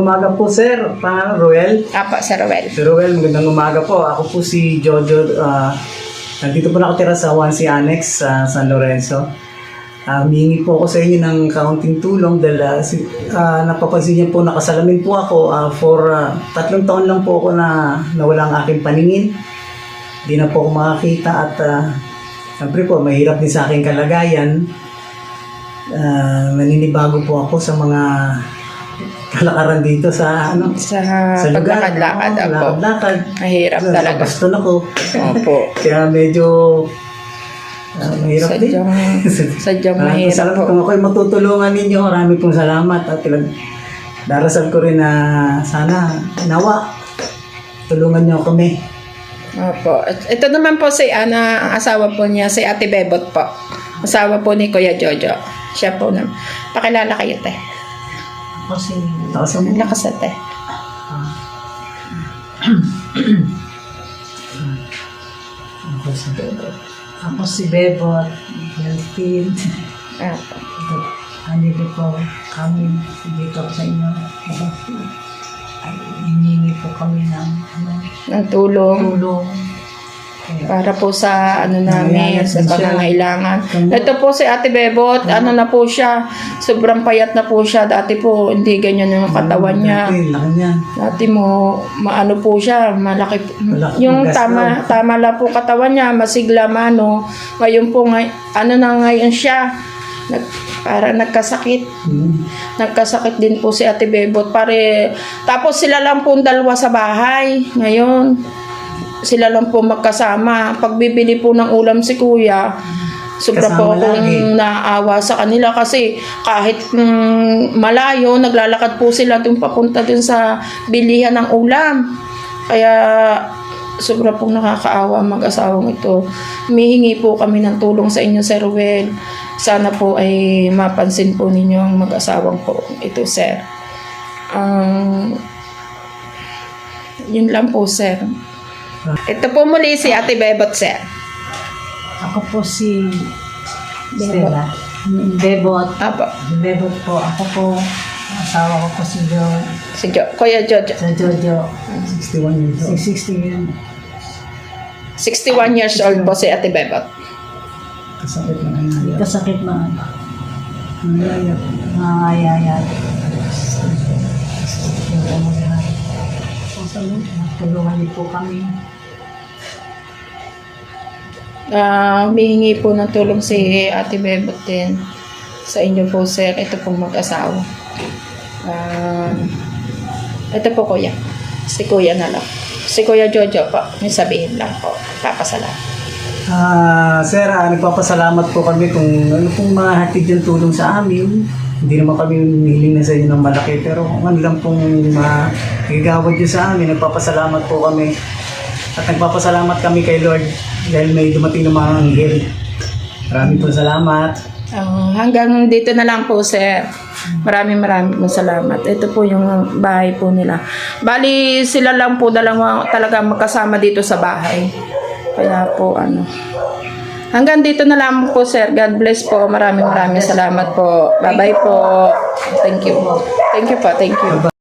umaga po, sir. Roel. Apa, Sir Ruel. Sir Roel, magandang umaga po. Ako po si Jojo. Nandito po nakatira sa 1C Annex sa San Lorenzo. Humingi po ako sa inyo ng kaunting tulong dahil napapansin niyo po nakasalamin po ako for 3 taon lang po ako na nawala ang aking paningin. Hindi na po ako makakita at siyempre po mahirap din sa aking kalagayan. Naninibago po ako sa mga kalakaran dito sa Sa lugar. paglakad-lakad ako. Lakad. Mahirap talaga. Baston ako. Opo. Kaya medyo mahirap din. Sadyang mahirap Salamat po. kung ako'y matutulungan ninyo. Marami pong salamat at darasal ko rin na sana nawa tulungan niyo kami. Opo. Ito naman po si Ana, ang asawa po niya, si Ate Bebot po. Asawa po ni Kuya Jojo. Siya po naman. Pakilala kayo, te. Kasi Lakas, te. Ako si Bebot, Delphine. Opo. Andito po kami dito sa inyo. Hiningi po kami ng Ng tulong. tulong. Kaya, Para po sa namin, Nangailangan sa siya. pangangailangan. Gamot. Ito po si Ate Bebot, na po siya, sobrang payat na po siya. Dati po, hindi ganyan yung katawan niya. Laki niya. Dati mo, maano po siya, malaki. Malaki Yung ang gas tama lang po katawan niya, masigla mano. Ngayon po, ngayon siya, para nagkasakit. Nagkasakit din po si Ate Bebot. Tapos sila lang po dalawa sa bahay. Ngayon, sila lang po magkasama. Pagbibili po ng ulam si Kuya, sobra po Kasama akong lagi. naawa sa kanila kasi kahit malayo, naglalakad po sila dun papunta dun sa bilihan ng ulam. Kaya sobra pong nakakaawa ang mag-asawang ito. Humihingi po kami ng tulong sa inyo, Sir Ruel. Sana po ay mapansin po ninyo ang mag-asawang po ito, Sir. Yun lang po, Sir. Ito po muli si Ate Bebot, Sir. ako po si Bebot. Stella. Bebot. Apo. Bebot po. Ako po, asawa ko po si Kuya Jojo. sa Jojo. 61 years old. 60 yun. 61 years old po si Ate Bebot. Kasakit na nangyayari. Kasakit na Nangyayari. nangayayat. Yung umulihan. Tulungan niyo po kami. Humihingi po ng tulong si Ate Bebot din sa inyo po, Sir. Ito pong mag-asawa. Ito po, Kuya. Si Kuya na lang. Si Kuya Jojo po. May sabihin lang po. Papasalamat. Sir, nagpapasalamat po kami kung ano pong mahatid yung tulong sa amin. Hindi naman kami humiling na sa inyo ng malaki, pero kung ano lang pong magagawad nyo sa amin, nagpapasalamat po kami. At nagpapasalamat kami kay Lord dahil may dumating na mga anghel. Maraming po salamat. Hanggang dito na lang po, Sir. Maraming salamat. Ito po yung bahay po nila. Bali, sila lang po dalawa talaga magkasama dito sa bahay. Kaya po, hanggang dito na lang po, Sir. God bless po. Maraming salamat po. Bye-bye po. Thank you. Thank you po. Thank you.